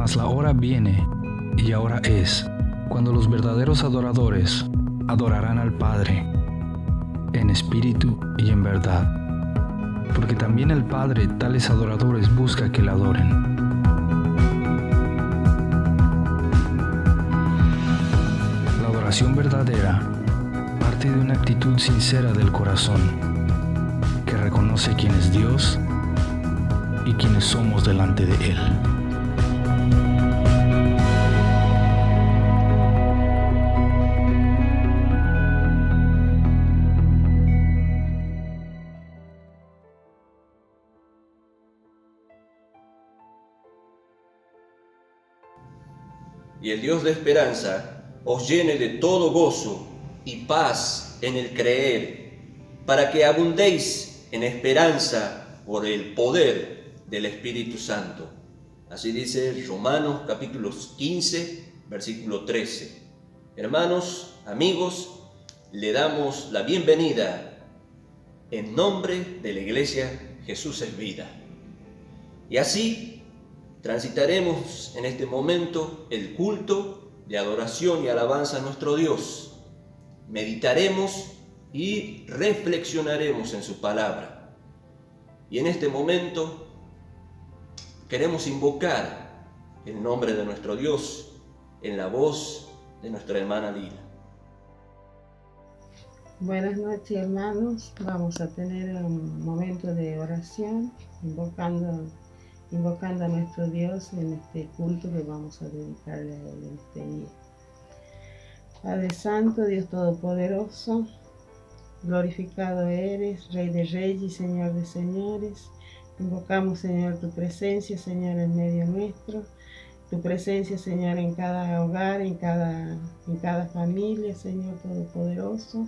Mas la hora viene, y ahora es, cuando los verdaderos adoradores adorarán al Padre, en espíritu y en verdad, porque también el Padre tales adoradores busca que le adoren. La adoración verdadera parte de una actitud sincera del corazón, que reconoce quién es Dios y quiénes somos delante de Él. Y el Dios de esperanza os llene de todo gozo y paz en el creer, para que abundéis en esperanza por el poder del Espíritu Santo. Así dice Romanos capítulo 15, versículo 13. Hermanos, amigos, le damos la bienvenida en nombre de la Iglesia Jesús es Vida. Y así transitaremos en este momento el culto de adoración y alabanza a nuestro Dios. Meditaremos y reflexionaremos en su palabra. Y en este momento queremos invocar el nombre de nuestro Dios en la voz de nuestra hermana Lila. Buenas noches, hermanos. Vamos a tener un momento de oración, invocando a nuestro Dios en este culto que vamos a dedicarle a Él en este día. Padre Santo, Dios Todopoderoso, glorificado eres, Rey de Reyes y Señor de Señores. Invocamos, Señor, tu presencia, Señor, en medio nuestro, tu presencia, Señor, en cada hogar, en cada familia, Señor Todopoderoso,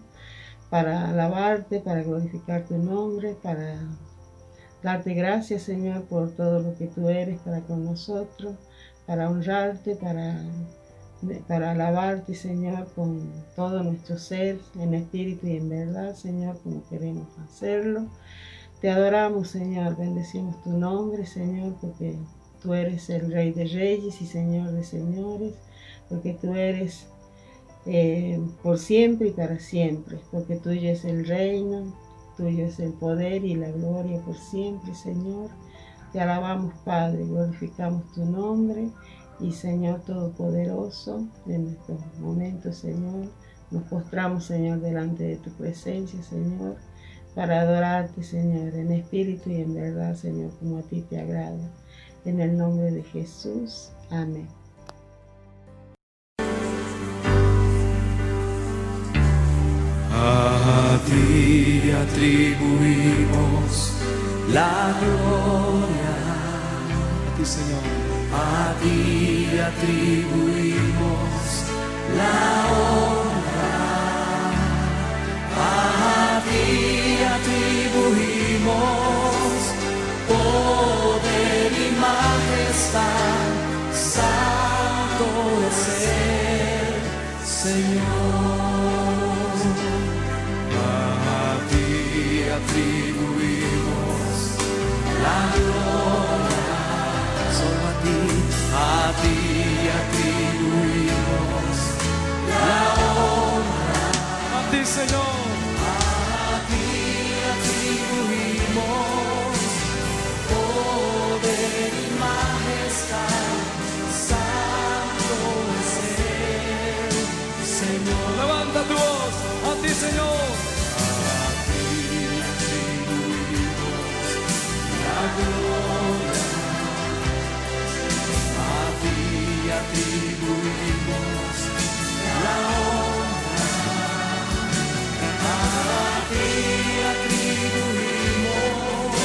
para alabarte, para glorificar tu nombre, para darte gracias, Señor, por todo lo que tú eres para con nosotros, para honrarte, para alabarte, Señor, con todo nuestro ser, en espíritu y en verdad, Señor, como queremos hacerlo. Te adoramos, Señor, bendecimos tu nombre, Señor, porque tú eres el Rey de Reyes y Señor de Señores, porque tú eres por siempre y para siempre, porque tuyo es el reino, tuyo es el poder y la gloria por siempre, Señor. Te alabamos, Padre, glorificamos tu nombre y, Señor Todopoderoso, en estos momentos, Señor, nos postramos, Señor, delante de tu presencia, Señor, para adorarte, Señor, en espíritu y en verdad, Señor, como a ti te agrada. En el nombre de Jesús. Amén. A ti atribuimos la gloria. A ti, Señor. A ti atribuimos la honra. A ti atribuimos poder y majestad. Santo es el Señor. Atribuimos la gloria solo a ti atribuimos la honra, a ti, Señor, a ti atribuimos poder y majestad, santo es el Señor. Levanta tu voz, a ti, Señor. Gloria, a ti atribuimos la honra, a ti atribuimos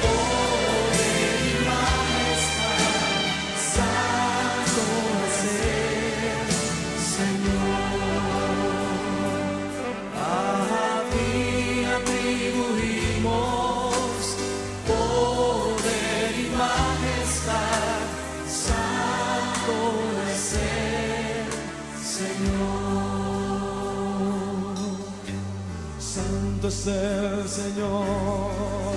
poder y majestad, santo es el Señor, a ti atribuimos poder y majestad, santo es el Señor. Santo es el Señor.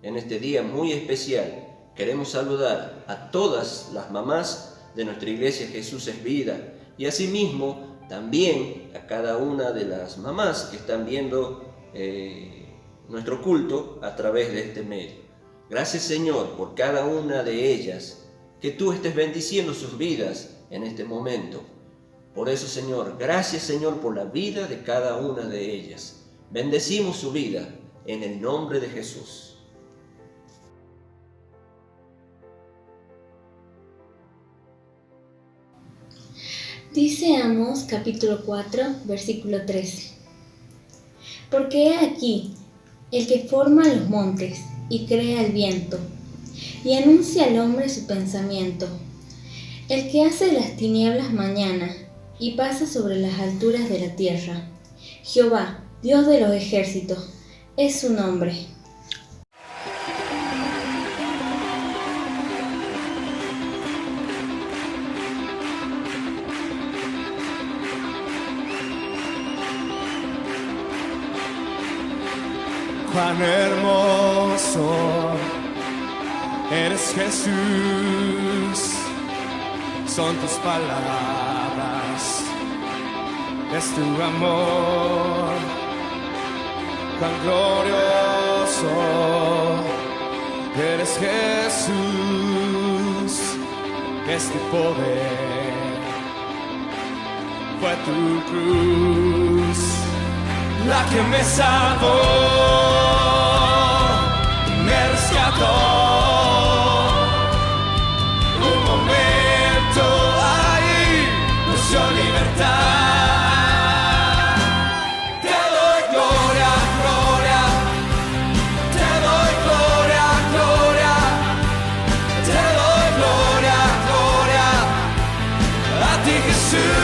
en este día muy especial, queremos saludar a todas las mamás de nuestra iglesia Jesús es Vida y asimismo también a cada una de las mamás que están viendo nuestro culto a través de este medio. Gracias, Señor, por cada una de ellas, que tú estés bendiciendo sus vidas en este momento. Por eso, Señor, gracias, Señor, por la vida de cada una de ellas. Bendecimos su vida en el nombre de Jesús. Dice Amós capítulo 4, versículo 13. Porque he aquí, el que forma los montes y crea el viento, y anuncia al hombre su pensamiento, el que hace las tinieblas mañana y pasa sobre las alturas de la tierra. Jehová, Dios de los ejércitos, es su nombre. Cuán hermoso eres, Jesús, son tus palabras, es tu amor, cuán glorioso eres, Jesús, es tu poder, fue tu cruz la que me salvó, me rescató. Un momento ahí nos dio libertad. Te doy gloria, gloria, te doy gloria, gloria, te doy gloria, gloria, a ti, Jesús.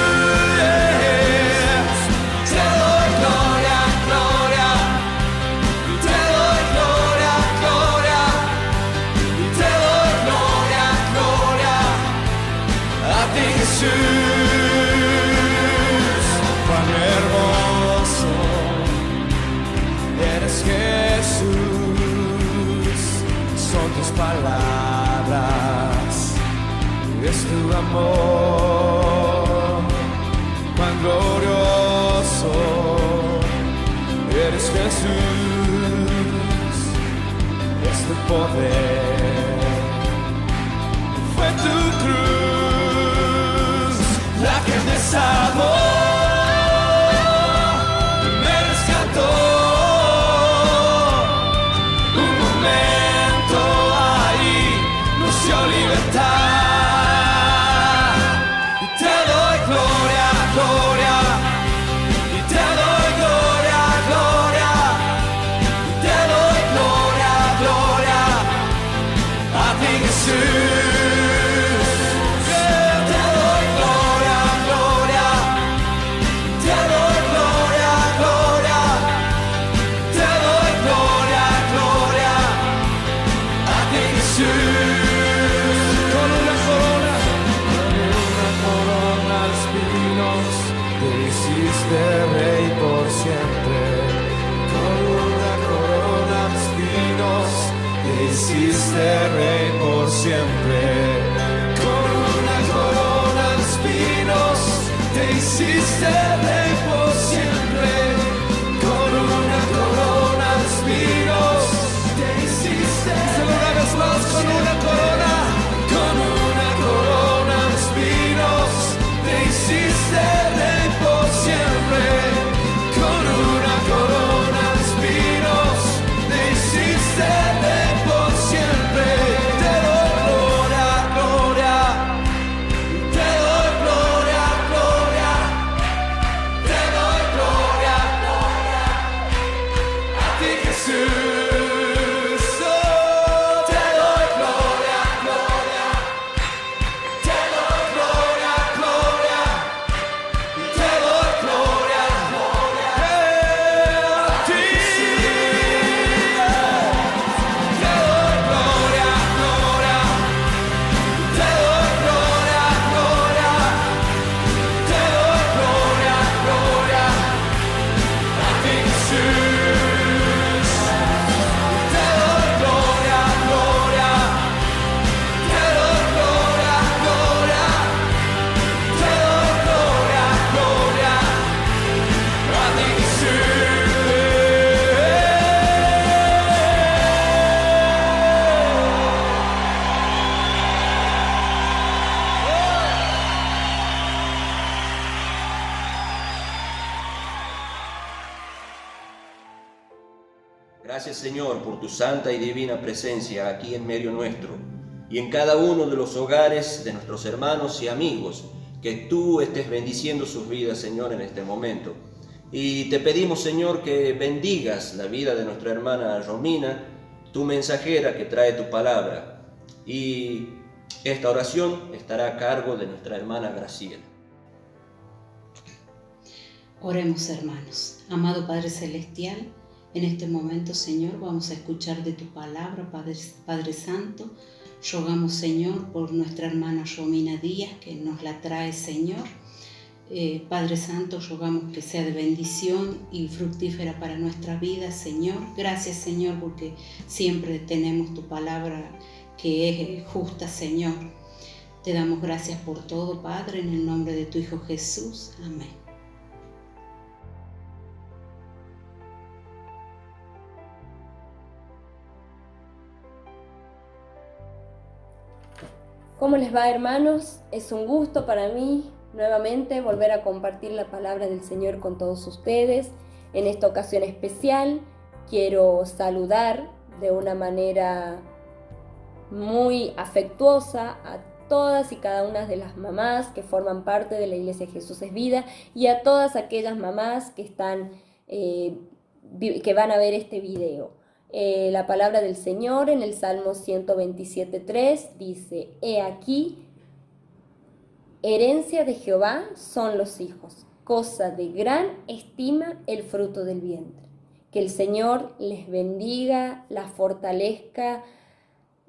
Cuán hermoso eres, Jesús, son tus palabras, es tu amor, cuán glorioso eres, Jesús, es tu poder, fue tu cruz la que me salvó, me rescató. Un momento ahí nos dio libertad. Y te doy gloria, gloria, y te doy gloria, gloria, y te doy gloria, gloria, a ti, Jesús. Gracias, Señor, por tu santa y divina presencia aquí en medio nuestro y en cada uno de los hogares de nuestros hermanos y amigos, que tú estés bendiciendo sus vidas, Señor, en este momento. Y te pedimos, Señor, que bendigas la vida de nuestra hermana Romina, tu mensajera que trae tu palabra. Y esta oración estará a cargo de nuestra hermana Graciela. Oremos, hermanos. Amado Padre Celestial, en este momento, Señor, vamos a escuchar de tu palabra, Padre Santo. Rogamos, Señor, por nuestra hermana Romina Díaz, que nos la trae, Señor. Padre Santo, rogamos que sea de bendición y fructífera para nuestra vida, Señor. Gracias, Señor, porque siempre tenemos tu palabra que es justa, Señor. Te damos gracias por todo, Padre, en el nombre de tu Hijo Jesús. Amén. ¿Cómo les va, hermanos? Es un gusto para mí nuevamente volver a compartir la palabra del Señor con todos ustedes. En esta ocasión especial quiero saludar de una manera muy afectuosa a todas y cada una de las mamás que forman parte de la Iglesia Jesús es Vida y a todas aquellas mamás que van a ver este video. La palabra del Señor en el Salmo 127:3 dice: He aquí, herencia de Jehová son los hijos, cosa de gran estima el fruto del vientre. Que el Señor les bendiga, las fortalezca,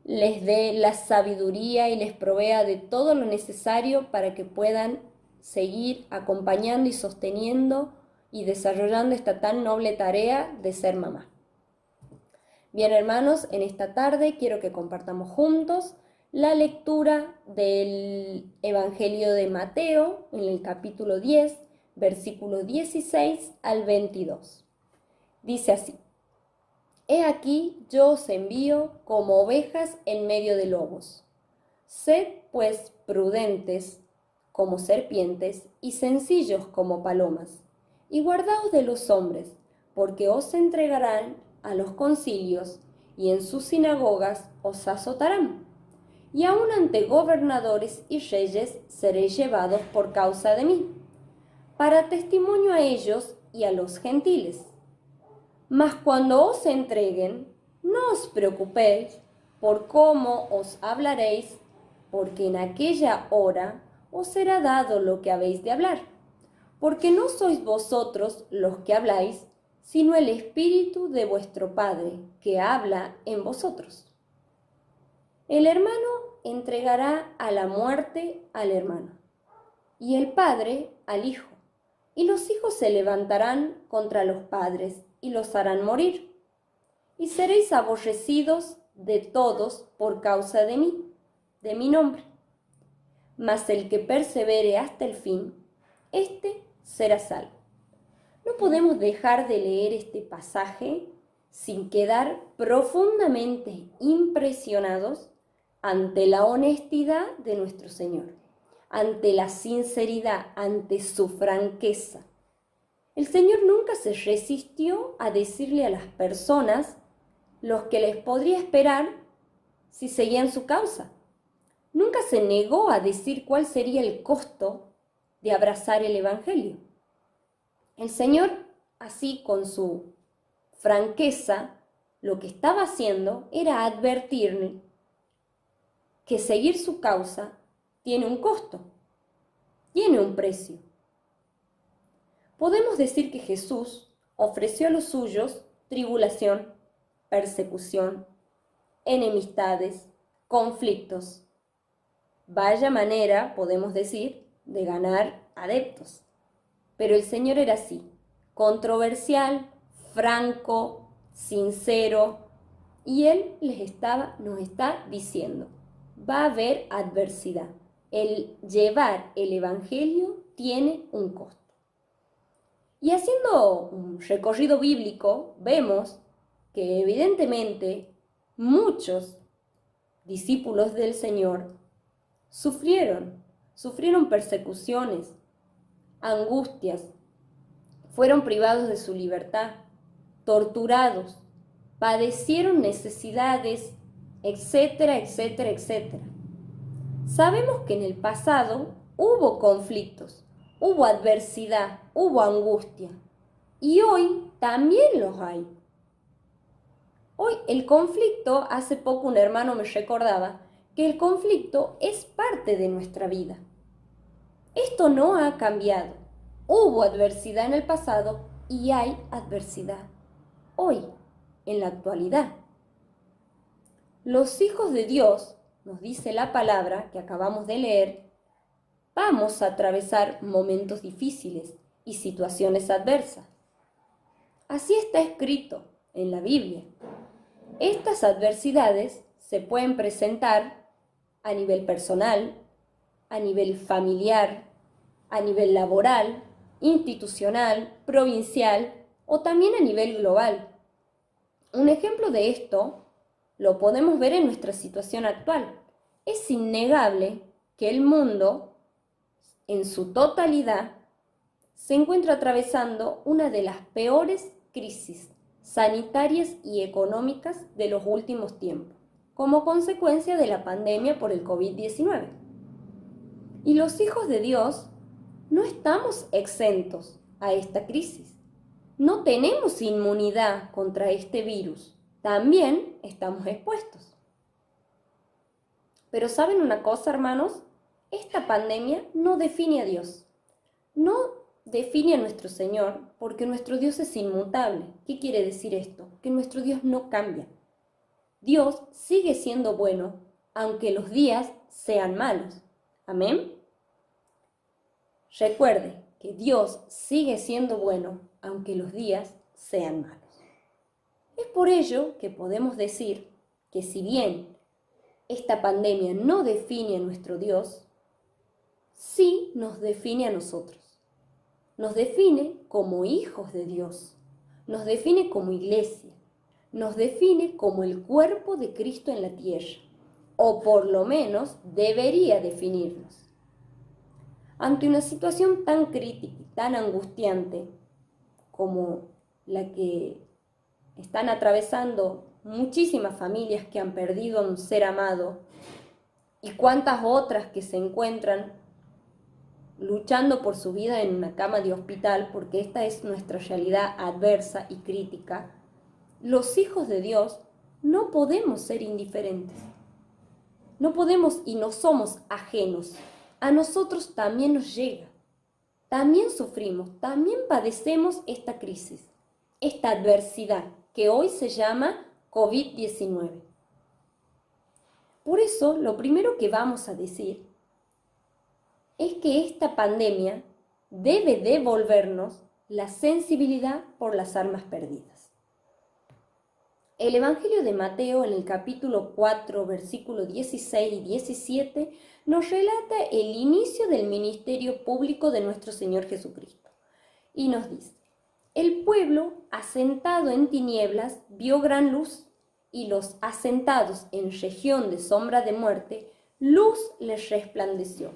les dé la sabiduría y les provea de todo lo necesario para que puedan seguir acompañando y sosteniendo y desarrollando esta tan noble tarea de ser mamá. Bien, hermanos, en esta tarde quiero que compartamos juntos la lectura del Evangelio de Mateo en el capítulo 10, versículo 16 al 22. Dice así: He aquí yo os envío como ovejas en medio de lobos. Sed pues prudentes como serpientes y sencillos como palomas, y guardaos de los hombres, porque os entregarán a los concilios, y en sus sinagogas os azotarán, y aun ante gobernadores y reyes seréis llevados por causa de mí, para testimonio a ellos y a los gentiles. Mas cuando os entreguen, no os preocupéis por cómo os hablaréis, porque en aquella hora os será dado lo que habéis de hablar, porque no sois vosotros los que habláis, sino el Espíritu de vuestro Padre, que habla en vosotros. El hermano entregará a la muerte al hermano, y el padre al hijo, y los hijos se levantarán contra los padres, y los harán morir. Y seréis aborrecidos de todos por causa de mí, de mi nombre. Mas el que persevere hasta el fin, éste será salvo. No podemos dejar de leer este pasaje sin quedar profundamente impresionados ante la honestidad de nuestro Señor, ante la sinceridad, ante su franqueza. El Señor nunca se resistió a decirle a las personas lo que les podría esperar si seguían su causa. Nunca se negó a decir cuál sería el costo de abrazar el Evangelio. El Señor, así con su franqueza, lo que estaba haciendo era advertir que seguir su causa tiene un costo, tiene un precio. Podemos decir que Jesús ofreció a los suyos tribulación, persecución, enemistades, conflictos. Vaya manera, podemos decir, de ganar adeptos. Pero el Señor era así, controversial, franco, sincero, y Él nos está diciendo, va a haber adversidad. El llevar el Evangelio tiene un costo. Y haciendo un recorrido bíblico, vemos que evidentemente muchos discípulos del Señor sufrieron persecuciones, angustias, fueron privados de su libertad, torturados, padecieron necesidades, etcétera, etcétera, etcétera. Sabemos que en el pasado hubo conflictos, hubo adversidad, hubo angustia, y hoy también los hay. Hoy el conflicto, hace poco un hermano me recordaba que el conflicto es parte de nuestra vida. Esto no ha cambiado. Hubo adversidad en el pasado y hay adversidad hoy, en la actualidad. Los hijos de Dios, nos dice la palabra que acabamos de leer, vamos a atravesar momentos difíciles y situaciones adversas. Así está escrito en la Biblia. Estas adversidades se pueden presentar a nivel personal, a nivel familiar, a nivel laboral, institucional, provincial o también a nivel global. Un ejemplo de esto lo podemos ver en nuestra situación actual. Es innegable que el mundo, en su totalidad, se encuentra atravesando una de las peores crisis sanitarias y económicas de los últimos tiempos, como consecuencia de la pandemia por el COVID-19. Y los hijos de Dios no estamos exentos a esta crisis. No tenemos inmunidad contra este virus. También estamos expuestos. Pero ¿saben una cosa, hermanos? Esta pandemia no define a Dios. No define a nuestro Señor, porque nuestro Dios es inmutable. ¿Qué quiere decir esto? Que nuestro Dios no cambia. Dios sigue siendo bueno, aunque los días sean malos. Amén. Recuerde que Dios sigue siendo bueno, aunque los días sean malos. Es por ello que podemos decir que si bien esta pandemia no define a nuestro Dios, sí nos define a nosotros. Nos define como hijos de Dios, nos define como iglesia, nos define como el cuerpo de Cristo en la tierra, o por lo menos debería definirnos. Ante una situación tan crítica y tan angustiante como la que están atravesando muchísimas familias que han perdido a un ser amado y cuántas otras que se encuentran luchando por su vida en una cama de hospital, porque esta es nuestra realidad adversa y crítica, los hijos de Dios no podemos ser indiferentes. No podemos y no somos ajenos. A nosotros también nos llega. También sufrimos, también padecemos esta crisis, esta adversidad que hoy se llama COVID-19. Por eso, lo primero que vamos a decir es que esta pandemia debe devolvernos la sensibilidad por las almas perdidas. El Evangelio de Mateo, en el capítulo 4, versículos 16 y 17, nos relata el inicio del ministerio público de nuestro Señor Jesucristo. Y nos dice: el pueblo asentado en tinieblas vio gran luz, y los asentados en región de sombra de muerte, luz les resplandeció.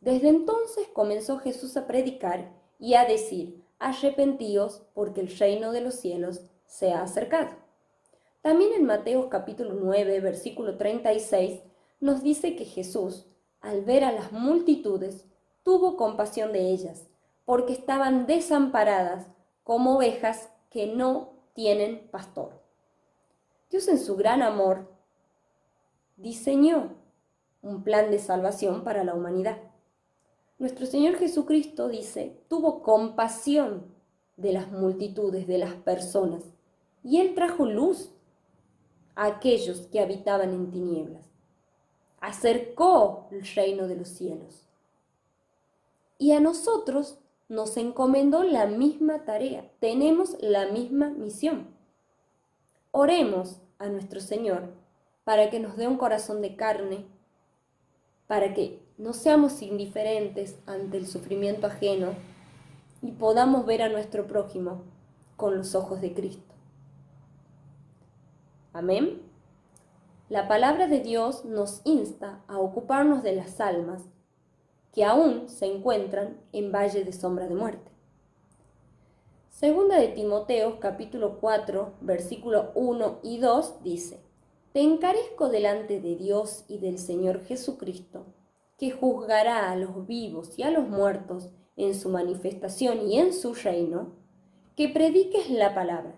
Desde entonces comenzó Jesús a predicar y a decir: arrepentíos, porque el reino de los cielos se ha acercado. También en Mateo capítulo 9, versículo 36, nos dice que Jesús, al ver a las multitudes, tuvo compasión de ellas, porque estaban desamparadas como ovejas que no tienen pastor. Dios, en su gran amor, diseñó un plan de salvación para la humanidad. Nuestro Señor Jesucristo, dice, tuvo compasión de las multitudes, de las personas, y Él trajo luz a aquellos que habitaban en tinieblas. Acercó el reino de los cielos. Y a nosotros nos encomendó la misma tarea, tenemos la misma misión. Oremos a nuestro Señor para que nos dé un corazón de carne, para que no seamos indiferentes ante el sufrimiento ajeno y podamos ver a nuestro prójimo con los ojos de Cristo. Amén. La palabra de Dios nos insta a ocuparnos de las almas que aún se encuentran en valle de sombra de muerte. Segunda de Timoteo, capítulo 4, versículo 1 y 2 dice: Te encarezco delante de Dios y del Señor Jesucristo, que juzgará a los vivos y a los muertos en su manifestación y en su reino, que prediques la palabra,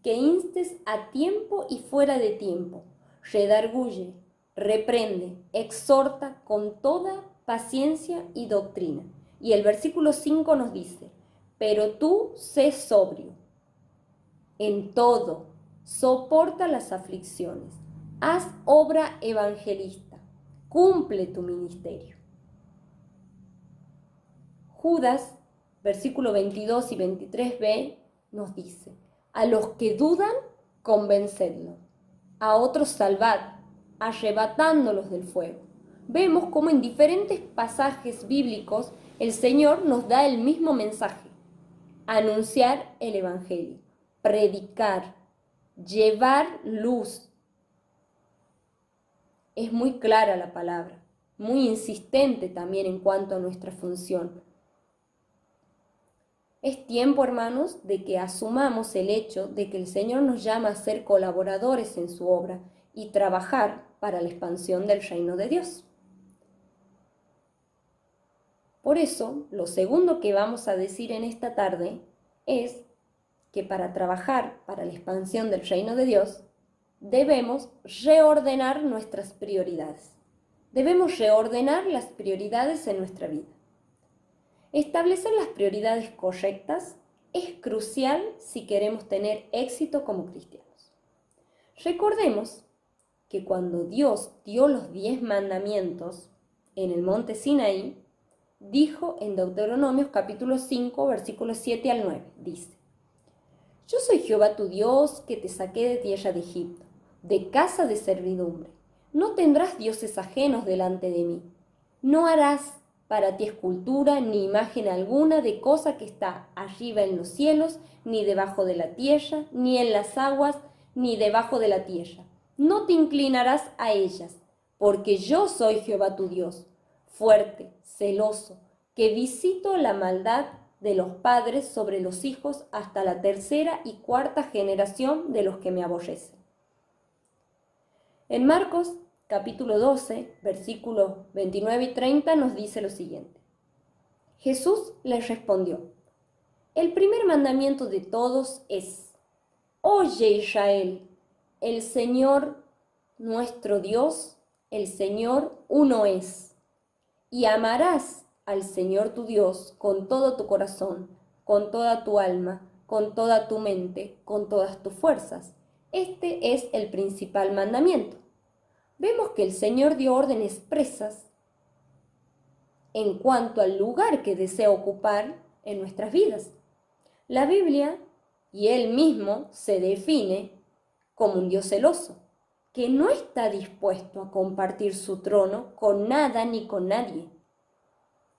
que instes a tiempo y fuera de tiempo, redarguye, reprende, exhorta con toda paciencia y doctrina. Y el versículo 5 nos dice: Pero tú sé sobrio en todo, soporta las aflicciones, haz obra evangelista, cumple tu ministerio. Judas, versículo 22 y 23b, nos dice: A los que dudan, convencedlos, a otros salvad, arrebatándolos del fuego. Vemos cómo en diferentes pasajes bíblicos el Señor nos da el mismo mensaje: anunciar el Evangelio, predicar, llevar luz. Es muy clara la palabra, muy insistente también en cuanto a nuestra función. Es tiempo, hermanos, de que asumamos el hecho de que el Señor nos llama a ser colaboradores en su obra y trabajar para la expansión del reino de Dios. Por eso, lo segundo que vamos a decir en esta tarde es que para trabajar para la expansión del reino de Dios, debemos reordenar nuestras prioridades. Debemos reordenar las prioridades en nuestra vida. Establecer las prioridades correctas es crucial si queremos tener éxito como cristianos. Recordemos que cuando Dios dio los 10 mandamientos en el monte Sinaí, dijo en Deuteronomios capítulo 5, versículos 7 al 9, dice: Yo soy Jehová tu Dios, que te saqué de tierra de Egipto, de casa de servidumbre. No tendrás dioses ajenos delante de mí. No harás para ti escultura ni imagen alguna de cosa que está arriba en los cielos, ni debajo de la tierra, ni en las aguas, ni debajo de la tierra. No te inclinarás a ellas, porque yo soy Jehová tu Dios, fuerte, celoso, que visito la maldad de los padres sobre los hijos hasta la 3ª y 4ª generación de los que me aborrecen. En Marcos capítulo 12, versículos 29 y 30 nos dice lo siguiente: Jesús les respondió: El primer mandamiento de todos es: Oye, Israel, el Señor nuestro Dios, el Señor uno es, y amarás al Señor tu Dios con todo tu corazón, con toda tu alma, con toda tu mente, con todas tus fuerzas. Este es el principal mandamiento. Vemos que el Señor dio órdenes expresas en cuanto al lugar que desea ocupar en nuestras vidas. La Biblia y Él mismo se define como un Dios celoso, que no está dispuesto a compartir su trono con nada ni con nadie.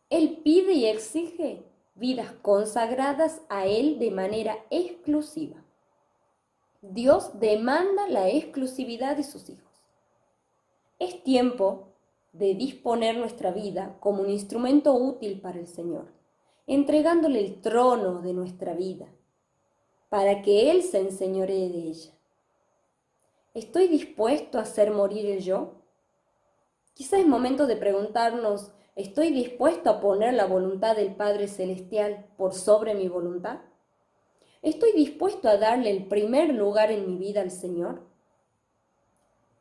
Él pide y exige vidas consagradas a Él de manera exclusiva. Dios demanda la exclusividad de sus hijos. Es tiempo de disponer nuestra vida como un instrumento útil para el Señor, entregándole el trono de nuestra vida, para que Él se enseñoree de ella. ¿Estoy dispuesto a hacer morir el yo? Quizás es momento de preguntarnos: ¿estoy dispuesto a poner la voluntad del Padre Celestial por sobre mi voluntad? ¿Estoy dispuesto a darle el primer lugar en mi vida al Señor?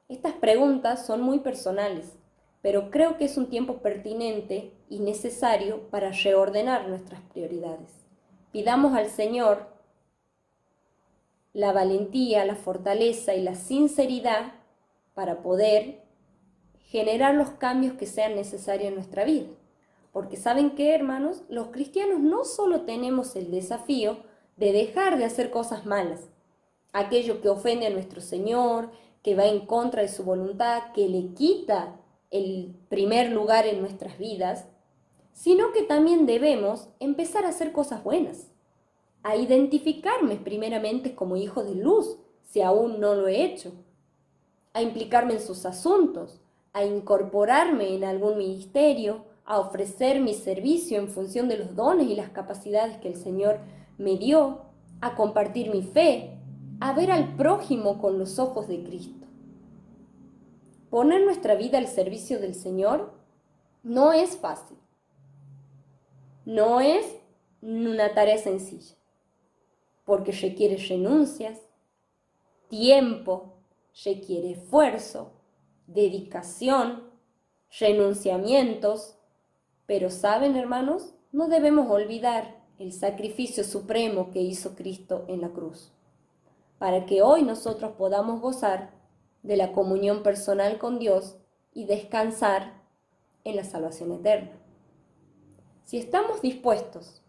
Estas preguntas son muy personales, pero creo que es un tiempo pertinente y necesario para reordenar nuestras prioridades. Pidamos al Señor la valentía, la fortaleza y la sinceridad para poder generar los cambios que sean necesarios en nuestra vida. Porque ¿saben qué, hermanos? Los cristianos no solo tenemos el desafío de dejar de hacer cosas malas, aquello que ofende a nuestro Señor, que va en contra de su voluntad, que le quita el primer lugar en nuestras vidas, sino que también debemos empezar a hacer cosas buenas, a identificarme primeramente como hijo de luz, si aún no lo he hecho, a implicarme en sus asuntos, a incorporarme en algún ministerio, a ofrecer mi servicio en función de los dones y las capacidades que el Señor me dio, a compartir mi fe, a ver al prójimo con los ojos de Cristo. Poner nuestra vida al servicio del Señor no es fácil. No es una tarea sencilla, porque requiere renuncias, tiempo, requiere esfuerzo, dedicación, renunciamientos. Pero ¿saben, hermanos? No debemos olvidar el sacrificio supremo que hizo Cristo en la cruz, para que hoy nosotros podamos gozar de la comunión personal con Dios y descansar en la salvación eterna. Si estamos dispuestos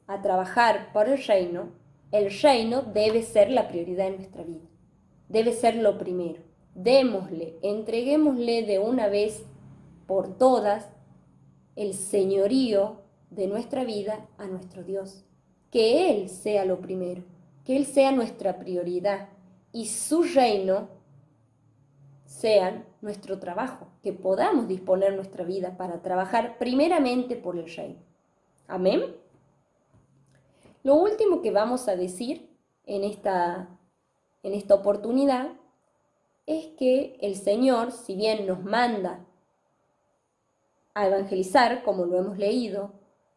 a trabajar por el reino debe ser la prioridad en nuestra vida. Debe ser lo primero. Démosle, entreguémosle de una vez por todas el señorío de nuestra vida a nuestro Dios. Que Él sea lo primero, que Él sea nuestra prioridad y su reino sea nuestro trabajo, que podamos disponer nuestra vida para trabajar primeramente por el reino. Amén. Lo último que vamos a decir en esta oportunidad es que el Señor, si bien nos manda a evangelizar, como lo hemos leído,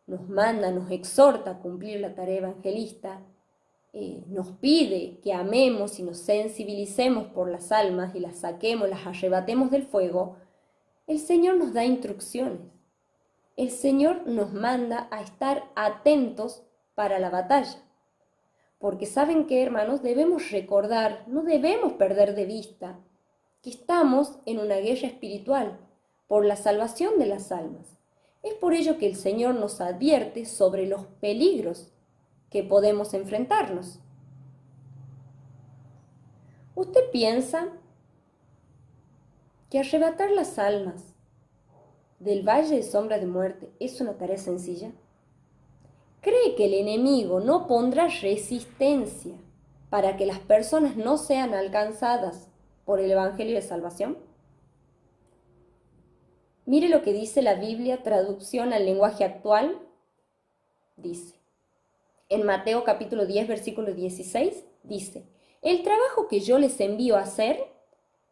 nos exhorta a cumplir la tarea evangelista, nos pide que amemos y nos sensibilicemos por las almas y las saquemos, las arrebatemos del fuego, el Señor nos da instrucciones. El Señor nos manda a estar atentos para la batalla. Porque ¿saben qué, hermanos? Debemos recordar, no debemos perder de vista que estamos en una guerra espiritual por la salvación de las almas. Es por ello que el Señor nos advierte sobre los peligros que podemos enfrentarnos. ¿Usted piensa que arrebatar las almas del valle de sombra de muerte es una tarea sencilla? ¿Cree que el enemigo no pondrá resistencia para que las personas no sean alcanzadas por el Evangelio de Salvación? Mire lo que dice la Biblia, traducción al lenguaje actual. Dice, en Mateo capítulo 10, versículo 16, dice, el trabajo que yo les envío a hacer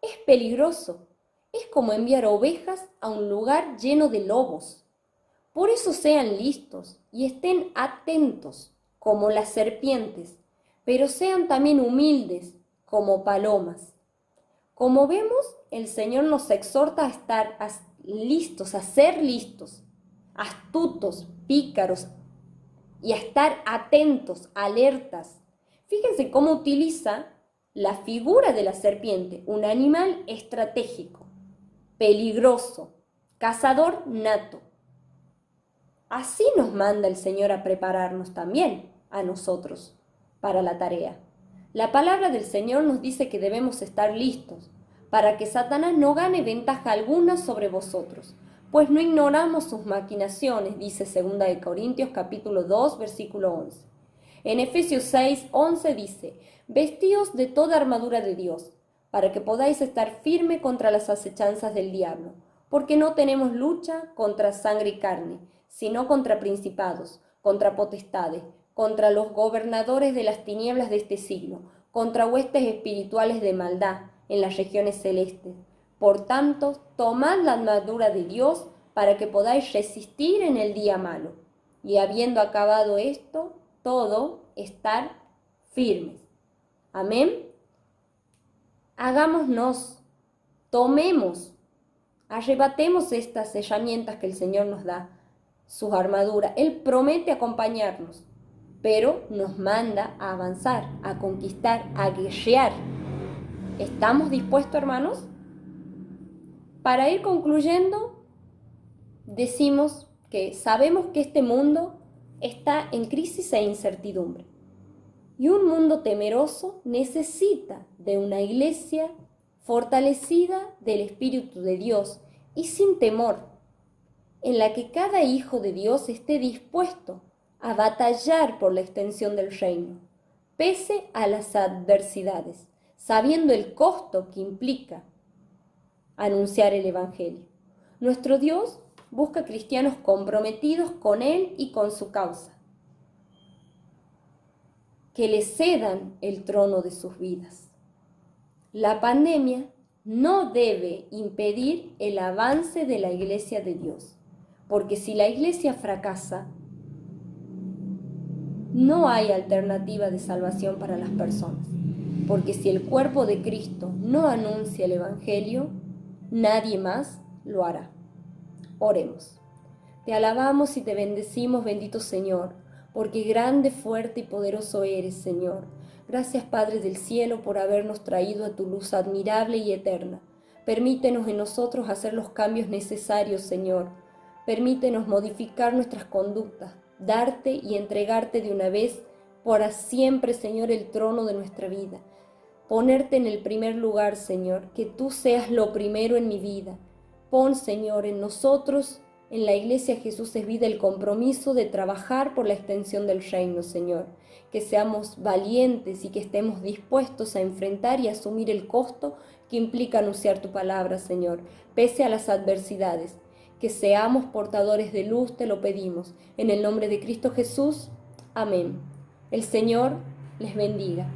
es peligroso. Es como enviar ovejas a un lugar lleno de lobos. Por eso sean listos y estén atentos como las serpientes, pero sean también humildes como palomas. Como vemos, el Señor nos exhorta a estar listos, a ser listos, astutos, pícaros y a estar atentos, alertas. Fíjense cómo utiliza la figura de la serpiente, un animal estratégico, peligroso, cazador nato. Así nos manda el Señor a prepararnos también a nosotros para la tarea. La palabra del Señor nos dice que debemos estar listos para que Satanás no gane ventaja alguna sobre vosotros, pues no ignoramos sus maquinaciones, dice 2 de Corintios capítulo 2, versículo 11. En Efesios 6, 11 dice, vestíos de toda armadura de Dios, para que podáis estar firme contra las acechanzas del diablo, porque no tenemos lucha contra sangre y carne, sino contra principados, contra potestades, contra los gobernadores de las tinieblas de este siglo, contra huestes espirituales de maldad en las regiones celestes. Por tanto, tomad la armadura de Dios para que podáis resistir en el día malo, y habiendo acabado esto, todo, estar firmes. Amén. Hagámonos, tomemos, arrebatemos estas herramientas que el Señor nos da, sus armaduras. Él promete acompañarnos, pero nos manda a avanzar, a conquistar, a guerrear. ¿Estamos dispuestos, hermanos? Para ir concluyendo, decimos que sabemos que este mundo está en crisis e incertidumbre. Y un mundo temeroso necesita de una iglesia fortalecida del Espíritu de Dios y sin temor, en la que cada hijo de Dios esté dispuesto a batallar por la extensión del reino, pese a las adversidades, sabiendo el costo que implica anunciar el Evangelio. Nuestro Dios busca cristianos comprometidos con Él y con su causa. que le cedan el trono de sus vidas. La pandemia no debe impedir el avance de la Iglesia de Dios, porque si la Iglesia fracasa, no hay alternativa de salvación para las personas, porque si el cuerpo de Cristo no anuncia el Evangelio, nadie más lo hará. Oremos. Te alabamos y te bendecimos, bendito Señor, porque grande, fuerte y poderoso eres, Señor. Gracias, Padre del cielo, por habernos traído a tu luz admirable y eterna. Permítenos en nosotros hacer los cambios necesarios, Señor. Permítenos modificar nuestras conductas, darte y entregarte de una vez para siempre, Señor, el trono de nuestra vida. Ponerte en el primer lugar, Señor, que tú seas lo primero en mi vida. Pon, Señor, en nosotros, en la Iglesia Jesús es Vida, el compromiso de trabajar por la extensión del reino, Señor. Que seamos valientes y que estemos dispuestos a enfrentar y asumir el costo que implica anunciar tu palabra, Señor, pese a las adversidades. Que seamos portadores de luz, te lo pedimos. En el nombre de Cristo Jesús. Amén. El Señor les bendiga.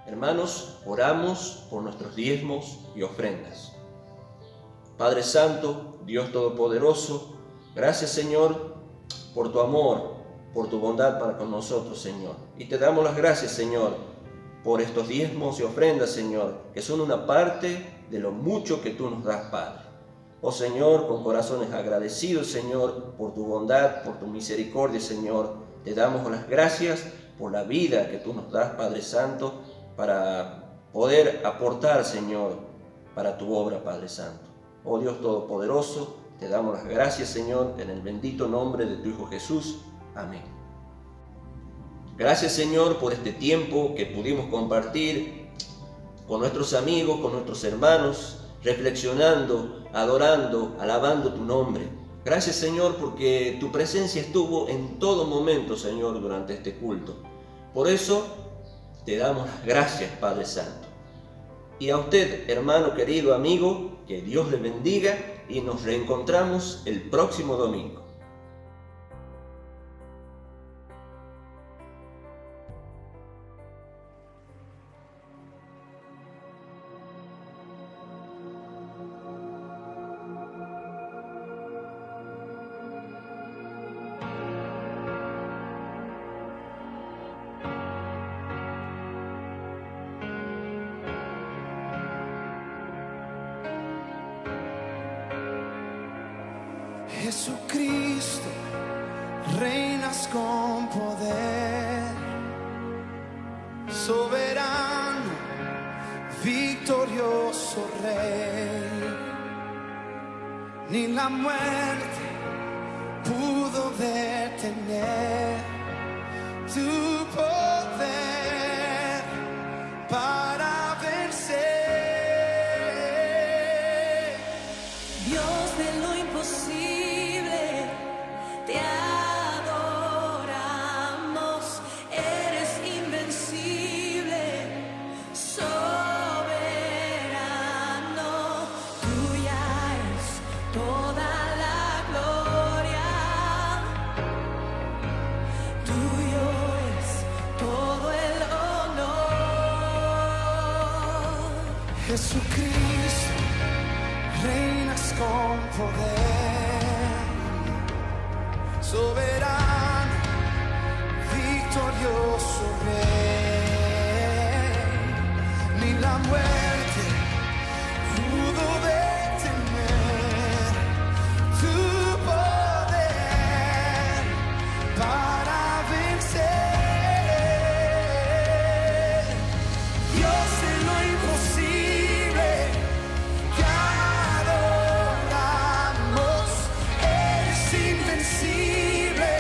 Hermanos, oramos por nuestros diezmos y ofrendas. Padre Santo, Dios Todopoderoso, gracias, Señor, por tu amor, por tu bondad para con nosotros, Señor. Y te damos las gracias, Señor, por estos diezmos y ofrendas, Señor, que son una parte de lo mucho que tú nos das, Padre. Oh Señor, con corazones agradecidos, Señor, por tu bondad, por tu misericordia, Señor, te damos las gracias por la vida que tú nos das, Padre Santo, para poder aportar, Señor, para tu obra, Padre Santo. Oh Dios Todopoderoso, te damos las gracias, Señor, en el bendito nombre de tu Hijo Jesús. Amén. Gracias, Señor, por este tiempo que pudimos compartir con nuestros amigos, con nuestros hermanos, reflexionando, adorando, alabando tu nombre. Gracias, Señor, porque tu presencia estuvo en todo momento, Señor, durante este culto. Por eso te damos las gracias, Padre Santo. Y a usted, hermano querido, amigo, que Dios le bendiga y nos reencontramos el próximo domingo. Jesucristo, reinas con poder, soberano, victorioso Rey. Ni la muerte pudo detener tu poder para vencer. Dios de lo imposible, te adoramos, eres invencible, soberano, tuya es toda la gloria, tuyo es todo el honor. Jesucristo, reinas con poder, soberano, victorioso Rey. Ni la muerte pudo detener tu poder para vencer. Dios de lo imposible, te adoramos, eres invencible,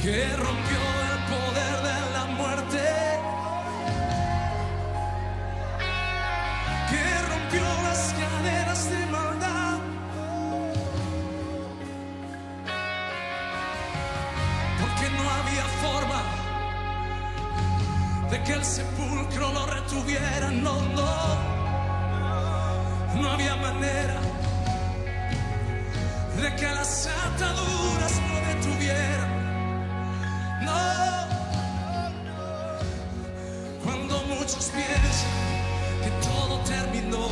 que rompió el poder de la muerte, que rompió las cadenas de maldad, porque no había forma de que el sepulcro lo retuviera, no, no había manera de que las ataduras lo detuvieran, no. Cuando muchos piensan que todo terminó,